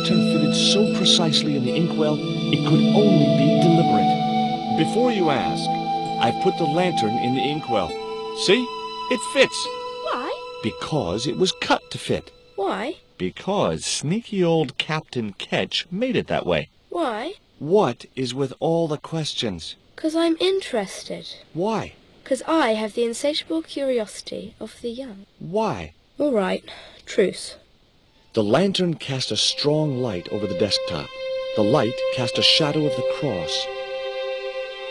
lantern fitted so precisely in the inkwell, it could only be deliberate. Before you ask, I've put the lantern in the inkwell. See? It fits. Why? Because it was cut to fit. Why? Because sneaky old Captain Ketch made it that way. Why? What is with all the questions? 'Cause I'm interested. Why? 'Cause I have the insatiable curiosity of the young. Why? All right. Truce. The lantern cast a strong light over the desktop. The light cast a shadow of the cross.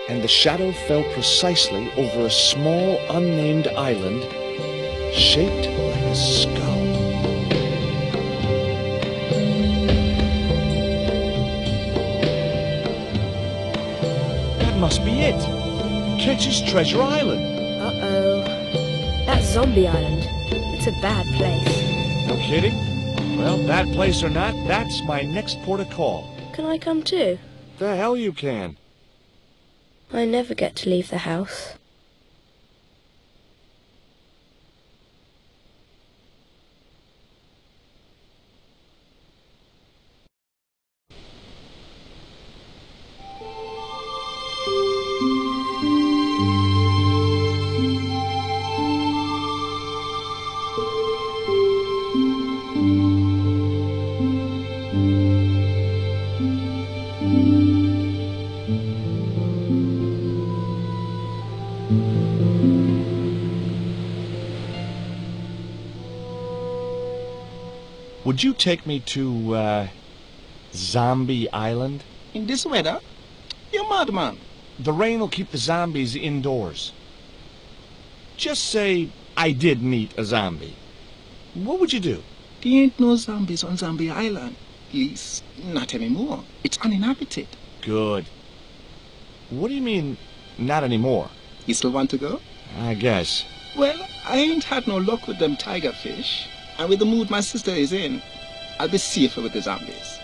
And the shadow fell precisely over a small, unnamed island shaped like a skull. That must be it. Ketch's Treasure Island. Uh-oh. That's Zombie Island. It's a bad place. No kidding? Well, bad place or not, that's my next port of call. Can I come too? The hell you can. I never get to leave the house. Would you take me to, Zombie Island? In this weather? You're mad, man. The rain will keep the zombies indoors. Just say I did meet a zombie. What would you do? There ain't no zombies on Zombie Island. At least, not anymore. It's uninhabited. Good. What do you mean, not anymore? You still want to go? I guess. Well, I ain't had no luck with them tiger fish. And with the mood my sister is in, I'll be safer with the zombies.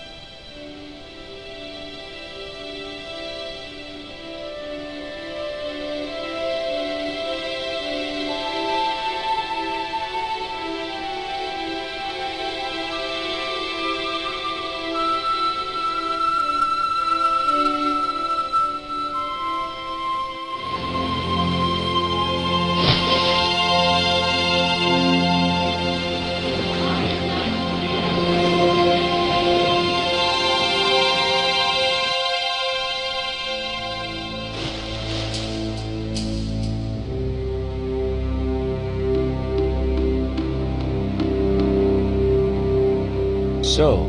So,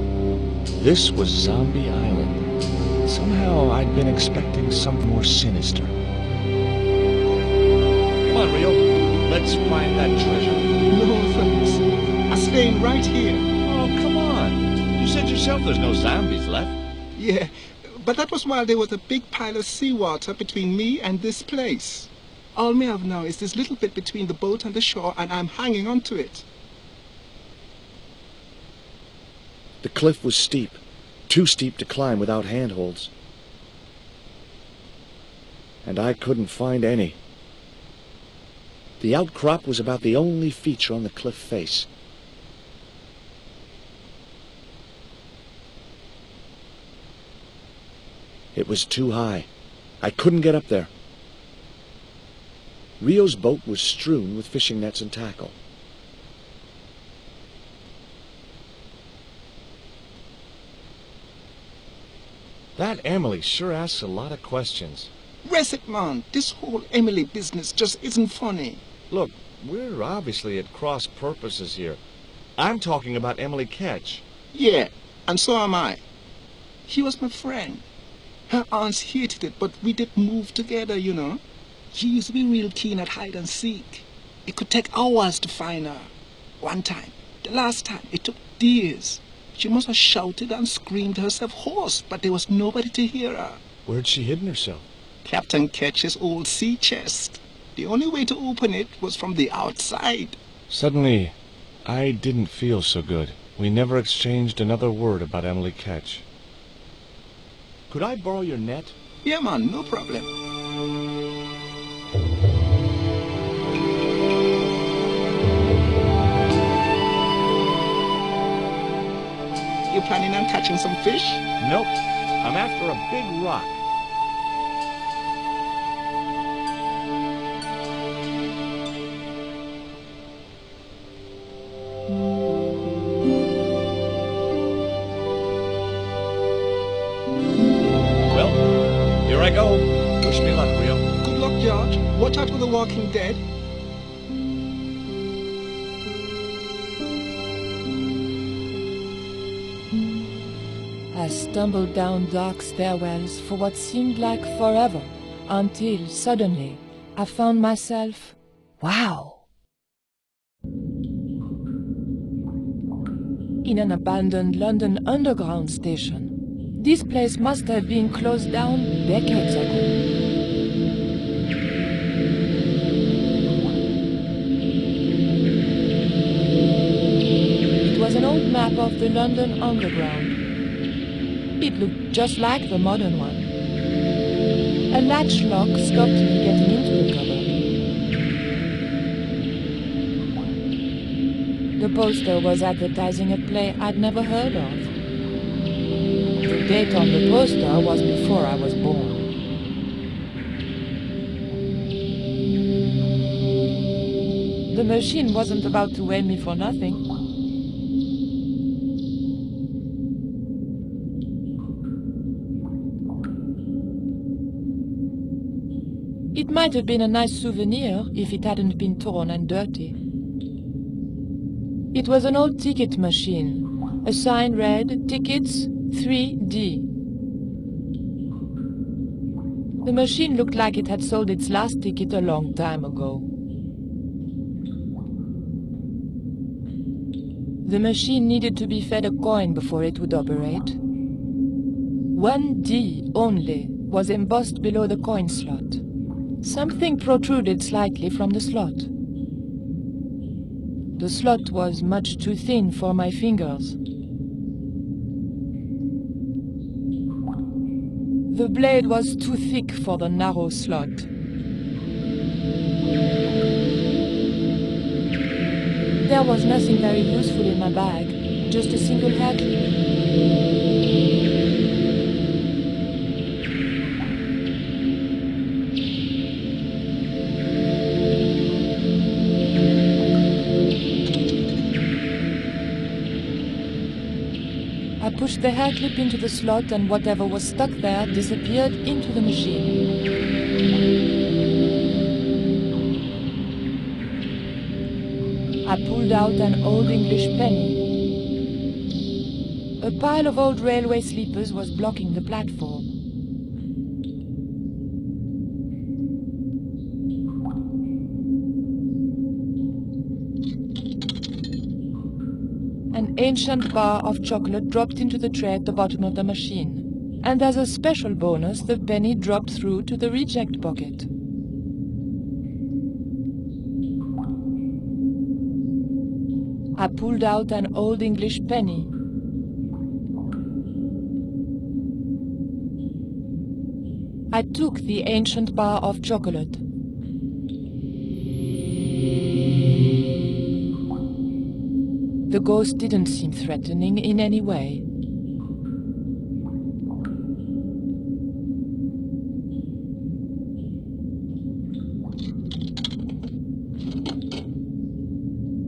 this was Zombie Island. Somehow I'd been expecting something more sinister. Come on, Rio. Let's find that treasure. No, thanks. I'm staying right here. Oh, come on. You said yourself there's no zombies left. Yeah, but that was while there was a big pile of seawater between me and this place. All me have now is this little bit between the boat and the shore, and I'm hanging on to it. The cliff was steep, too steep to climb without handholds. And I couldn't find any. The outcrop was about the only feature on the cliff face. It was too high. I couldn't get up there. Rio's boat was strewn with fishing nets and tackle. That Emily sure asks a lot of questions. Rest it, man. This whole Emily business just isn't funny. Look, we're obviously at cross purposes here. I'm talking about Emily Ketch. Yeah, and so am I. She was my friend. Her aunts hated it, but we did move together, you know. She used to be real keen at hide and seek. It could take hours to find her. One time, the last time, it took days. She must have shouted and screamed herself hoarse, but there was nobody to hear her. Where'd she hidden herself? Captain Ketch's old sea chest. The only way to open it was from the outside. Suddenly, I didn't feel so good. We never exchanged another word about Emily Ketch. Could I borrow your net? Yeah, man, no problem. You planning on catching some fish? Nope. I'm after a big rock. Well, here I go. Wish me luck, Rio. Good luck, George. Watch out for the walking dead. I stumbled down dark stairwells for what seemed like forever, until suddenly I found myself, wow, in an abandoned London Underground station. This place must have been closed down decades ago. It was an old map of the London Underground. It looked just like the modern one. A latch lock stopped me getting into the cupboard. The poster was advertising a play I'd never heard of. The date on the poster was before I was born. The machine wasn't about to weigh me for nothing. It might have been a nice souvenir if it hadn't been torn and dirty. It was an old ticket machine. A sign read, "Tickets 3D." The machine looked like it had sold its last ticket a long time ago. The machine needed to be fed a coin before it would operate. 1D only was embossed below the coin slot. Something protruded slightly from the slot. The slot was much too thin for my fingers. The blade was too thick for the narrow slot. There was nothing very useful in my bag, just a single hair clip. I pushed the hair clip into the slot and whatever was stuck there disappeared into the machine. I pulled out an old English penny. A pile of old railway sleepers was blocking the platform. An ancient bar of chocolate dropped into the tray at the bottom of the machine. And as a special bonus, the penny dropped through to the reject bucket. I pulled out an old English penny. I took the ancient bar of chocolate. The ghost didn't seem threatening in any way.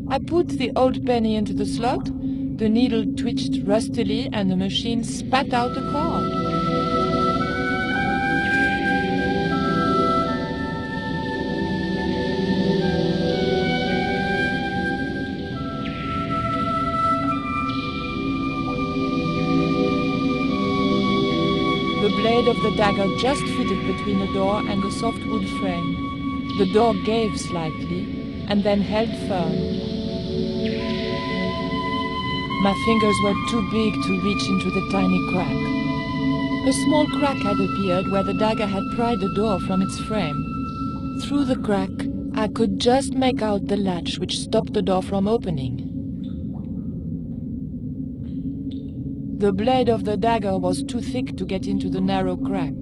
I put the old penny into the slot, the needle twitched rustily and the machine spat out a card. The blade of the dagger just fitted between the door and the soft wood frame. The door gave slightly and then held firm. My fingers were too big to reach into the tiny crack. A small crack had appeared where the dagger had pried the door from its frame. Through the crack, I could just make out the latch which stopped the door from opening. The blade of the dagger was too thick to get into the narrow crack.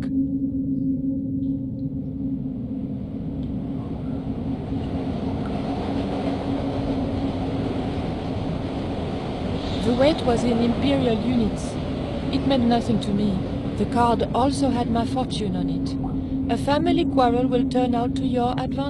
The weight was in imperial units. It meant nothing to me. The card also had my fortune on it. A family quarrel will turn out to your advantage.